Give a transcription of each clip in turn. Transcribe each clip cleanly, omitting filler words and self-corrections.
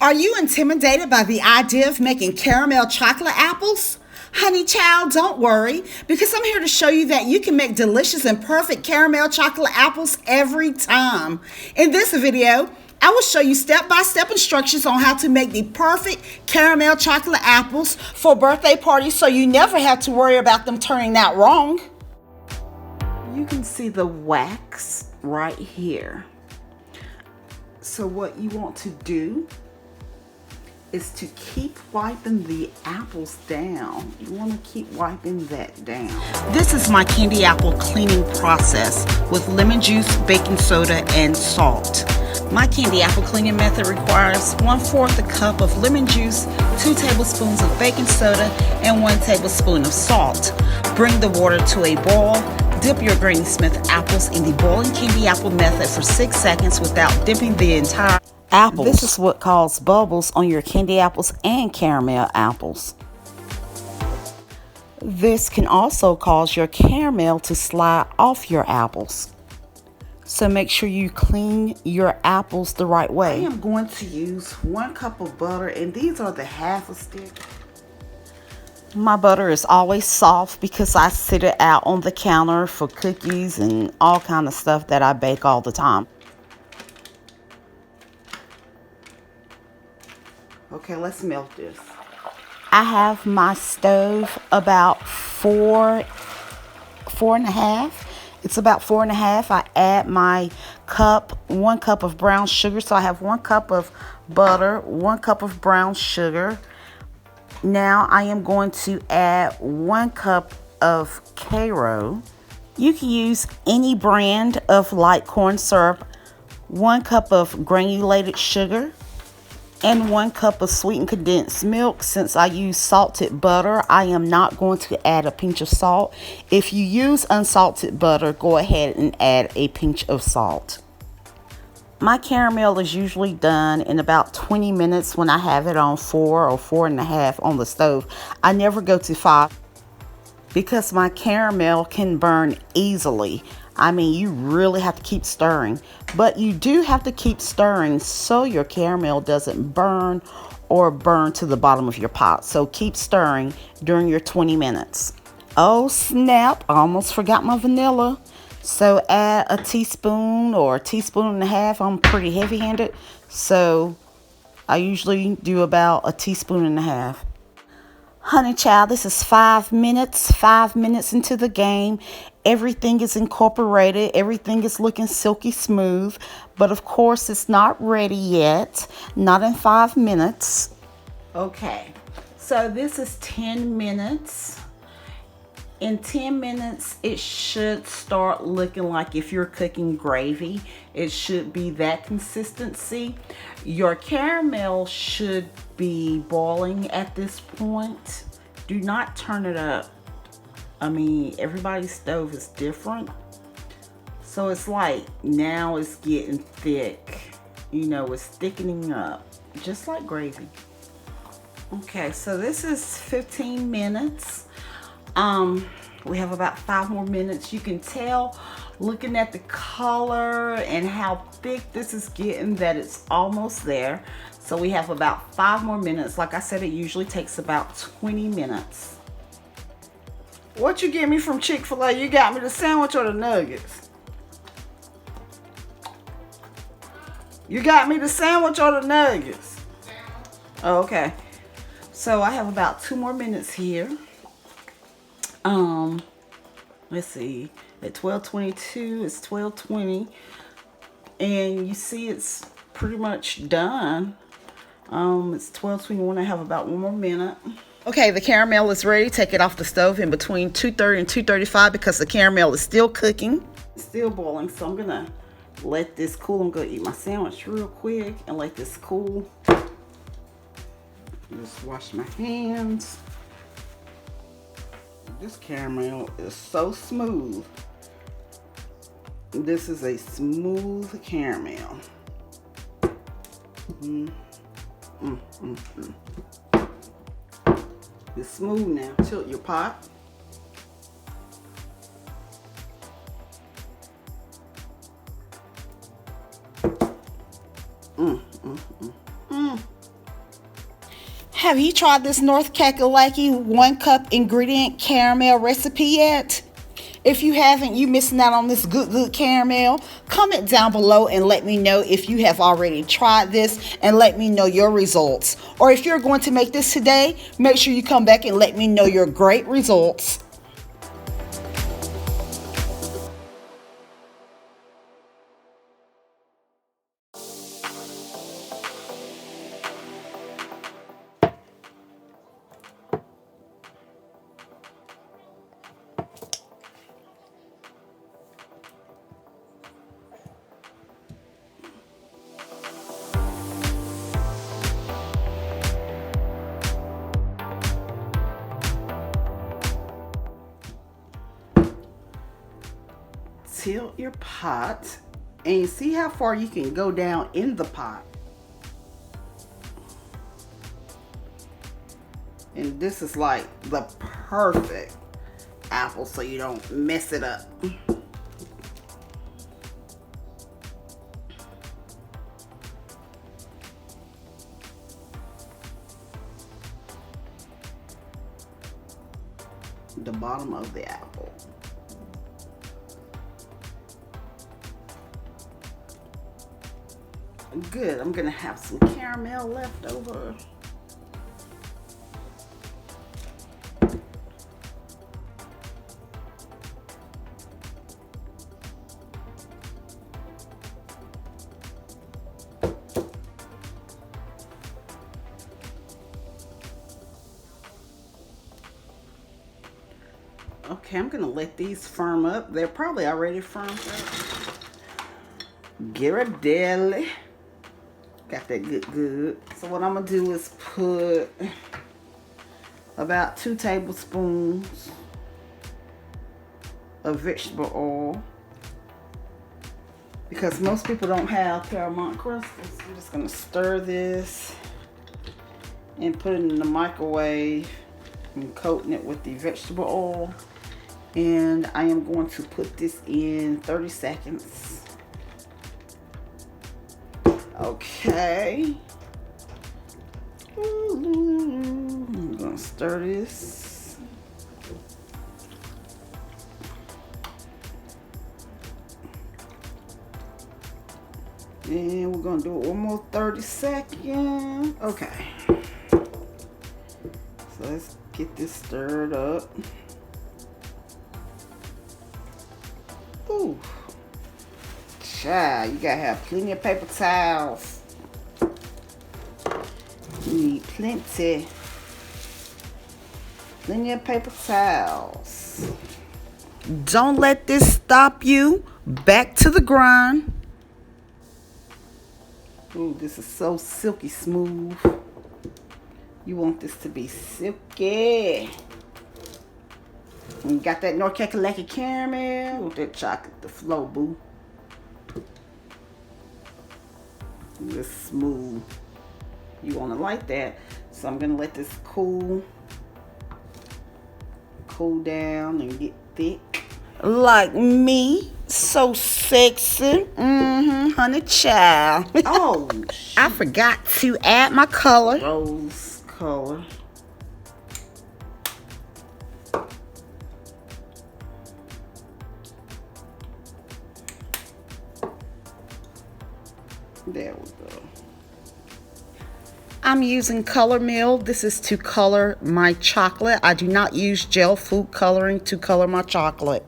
Are you intimidated by the idea of making caramel chocolate apples? Honey child, don't worry, because I'm here to show you that you can make delicious and perfect caramel chocolate apples every time. In this video, I will show you step-by-step instructions on how to make the perfect caramel chocolate apples for birthday parties so you never have to worry about them turning out wrong. You can see the wax right here. So what you want to do is to keep wiping the apples down. You want to keep wiping that down. This is my candy apple cleaning process with lemon juice, baking soda, and salt. My candy apple cleaning method requires 1/4 cup of lemon juice, 2 tablespoons of baking soda, and 1 tablespoon of salt. Bring the water to a boil. Dip your Granny Smith apples in the boiling candy apple method for 6 seconds without dipping the entire apples. This is what causes bubbles on your candy apples and caramel apples. This can also cause your caramel to slide off your apples. So make sure you clean your apples the right way. I am going to use 1 cup of butter, and these are the half a stick. My butter is always soft because I sit it out on the counter for cookies and all kind of stuff that I bake all the time. Okay, let's melt this. I have my stove about 4.5. It's about 4.5. I add my 1 cup of brown sugar. So I have 1 cup of butter, 1 cup of brown sugar. Now I am going to add 1 cup of Karo. You can use any brand of light corn syrup, 1 cup of granulated sugar, and 1 cup of sweetened condensed milk. Since I use salted butter, I am not going to add a pinch of salt. If you use unsalted butter, go ahead and add a pinch of salt. My caramel is usually done in about 20 minutes when I have it on 4 or 4.5 on the stove. I never go to 5 because my caramel can burn easily. I mean, you really have to keep stirring, but you do have to keep stirring so your caramel doesn't burn or burn to the bottom of your pot. So keep stirring during your 20 minutes. Oh snap, I almost forgot my vanilla. So add a teaspoon or a teaspoon and a half. I'm pretty heavy-handed, so I usually do about a teaspoon and a half. Honey child, this is 5 minutes. 5 minutes into the game. Everything is incorporated. Everything is looking silky smooth. But of course, it's not ready yet. Not in 5 minutes. Okay, so this is 10 minutes. In 10 minutes, it should start looking like if you're cooking gravy. It should be that consistency. Your caramel should be boiling at this point. Do not turn it up. I mean, everybody's stove is different. So it's like now it's getting thick. You know, it's thickening up, just like gravy. Okay, so this is 15 minutes. We have about 5 more minutes. You can tell looking at the color and how thick this is getting that it's almost there. So we have about 5 more minutes. Like I said, it usually takes about 20 minutes. What you get me from Chick-fil-A? You got me the sandwich or the nuggets? You got me the sandwich or the nuggets? Oh, okay. So I have about 2 more minutes here. Let's see, at 12:22, it's 12:20, and you see it's pretty much done. It's 12:21. I have about 1 more minute. Okay, the caramel is ready. Take it off the stove in between 2:30 and 2:35 because the caramel is still cooking. It's still boiling, so I'm gonna let this cool. I'm gonna eat my sandwich real quick and let this cool. Just wash my hands. This caramel is so smooth. This is a smooth caramel. It's smooth now. Tilt your pot. Have you tried this North Kakalaki 1 cup ingredient caramel recipe yet? If you haven't, you missing out on this good caramel. Comment down below and let me know if you have already tried this and let me know your results. Or if you're going to make this today, make sure you come back and let me know your great results. Tilt your pot and see how far you can go down in the pot. And this is like the perfect apple so you don't mess it up. The bottom of the apple. Good. I'm gonna have some caramel left over. Okay, I'm gonna let these firm up. They're probably already firmed up. Ghirardelli. Got that good. So what I'm gonna do is put about 2 tablespoons of vegetable oil. Because most people don't have Paramount crystals. I'm just gonna stir this and put it in the microwave and coating it with the vegetable oil. And I am going to put this in 30 seconds. Okay. I'm gonna stir this. And we're gonna do it one more 30 seconds. Okay. So let's get this stirred up. Ooh. Child, you gotta have plenty of paper towels. You need plenty of paper towels. Don't let this stop you. Back to the grind. Ooh, this is so silky smooth. You want this to be silky. And you got that North Kakalaki caramel. You want that chocolate to flow, boo. This smooth. You want to like that. So I'm going to let this cool down and get thick. Like me. So sexy. Honey child. Oh, I forgot to add my color. Rose color. There we go. I'm using color meal. This is to color my chocolate. I do not use gel food coloring to color my chocolate.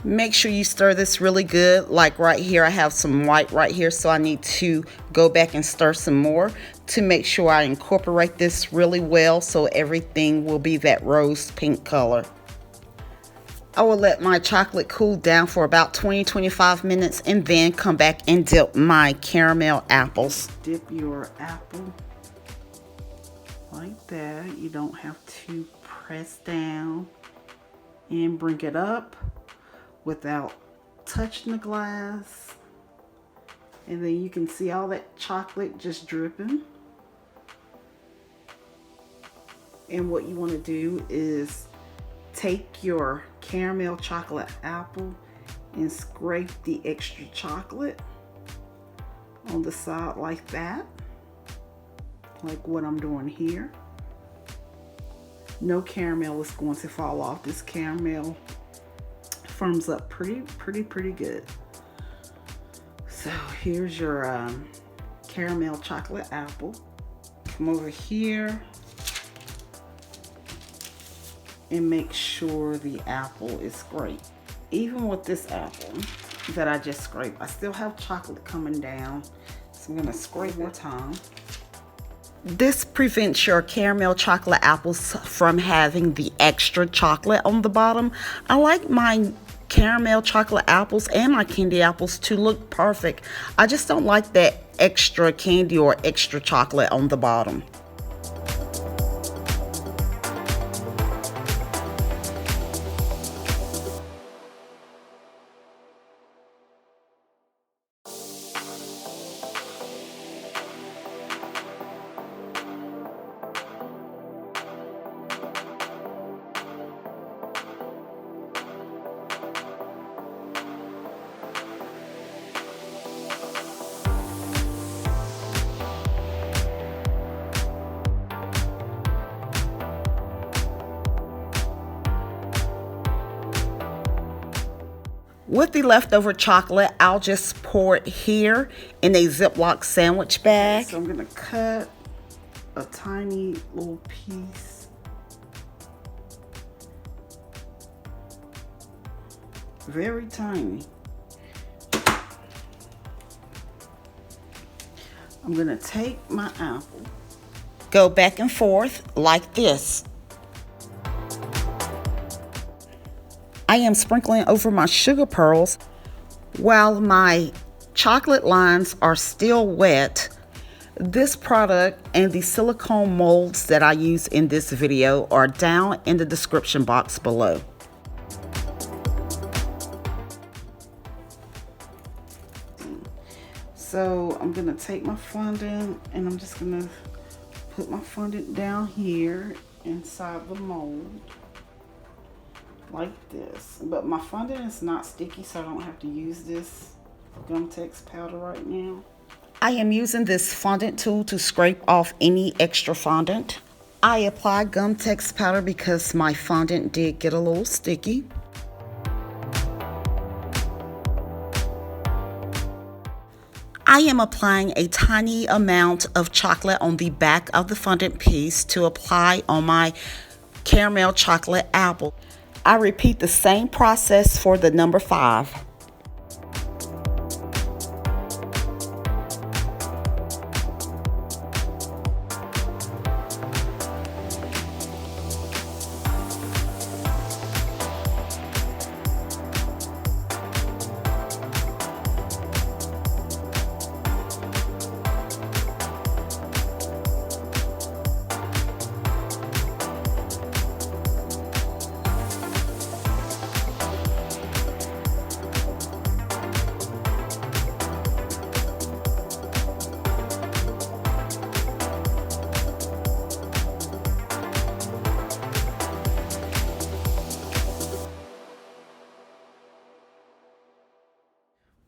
Make sure you stir this really good. Like right here, I have some white right here, so I need to go back and stir some more to make sure I incorporate this really well so everything will be that rose pink color. I will let my chocolate cool down for about 20-25 minutes and then come back and dip my caramel apples. Dip your apple like that. You don't have to press down and bring it up without touching the glass. And then you can see all that chocolate just dripping. And what you want to do is take your caramel chocolate apple and scrape the extra chocolate on the side like that, like what I'm doing here. No caramel is going to fall off. This caramel firms up pretty good. So here's your caramel chocolate apple. Come over here and make sure the apple is great. Even with this apple that I just scraped, I still have chocolate coming down. So I'm gonna scrape more time. This prevents your caramel chocolate apples from having the extra chocolate on the bottom. I like my caramel chocolate apples and my candy apples to look perfect. I just don't like that extra candy or extra chocolate on the bottom. With the leftover chocolate, I'll just pour it here in a Ziploc sandwich bag. So I'm gonna cut a tiny little piece. Very tiny. I'm gonna take my apple, go back and forth like this. I am sprinkling over my sugar pearls while my chocolate lines are still wet. This product and the silicone molds that I use in this video are down in the description box below. So I'm gonna take my fondant and I'm just gonna put my fondant down here inside the mold. Like this, but my fondant is not sticky, so I don't have to use this Gum-Tex powder right now. I am using this fondant tool to scrape off any extra fondant. I apply Gum-Tex powder because my fondant did get a little sticky. I am applying a tiny amount of chocolate on the back of the fondant piece to apply on my caramel chocolate apple. I repeat the same process for the number 5.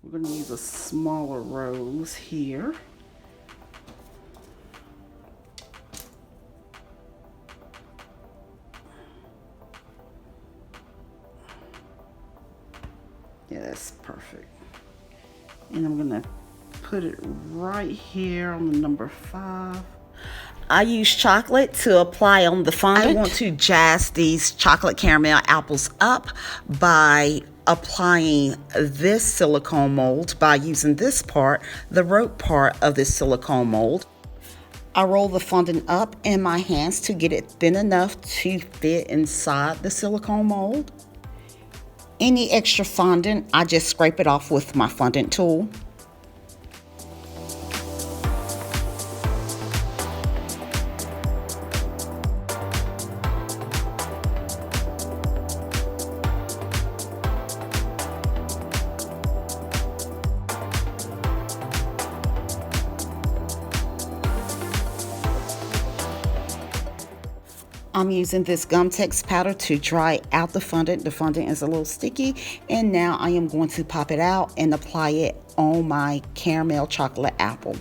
We're going to use a smaller rose here. Yeah, that's perfect. And I'm going to put it right here on the number 5. I use chocolate to apply on the fondant. I want to jazz these chocolate caramel apples up by applying this silicone mold by using this part, the rope part of this silicone mold. I roll the fondant up in my hands to get it thin enough to fit inside the silicone mold. Any extra fondant, I just scrape it off with my fondant tool. I'm using this Gum-Tex powder to dry out the fondant. The fondant is a little sticky, and now I am going to pop it out and apply it on my caramel chocolate apple.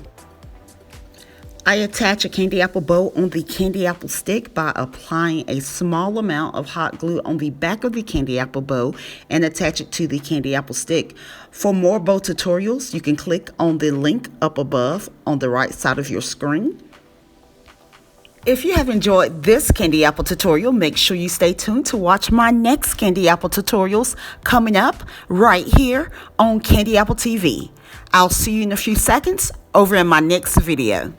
I attach a candy apple bow on the candy apple stick by applying a small amount of hot glue on the back of the candy apple bow and attach it to the candy apple stick. For more bow tutorials, you can click on the link up above on the right side of your screen. If you have enjoyed this candy apple tutorial, make sure you stay tuned to watch my next candy apple tutorials coming up right here on Candy Apple TV. I'll see you in a few seconds over in my next video.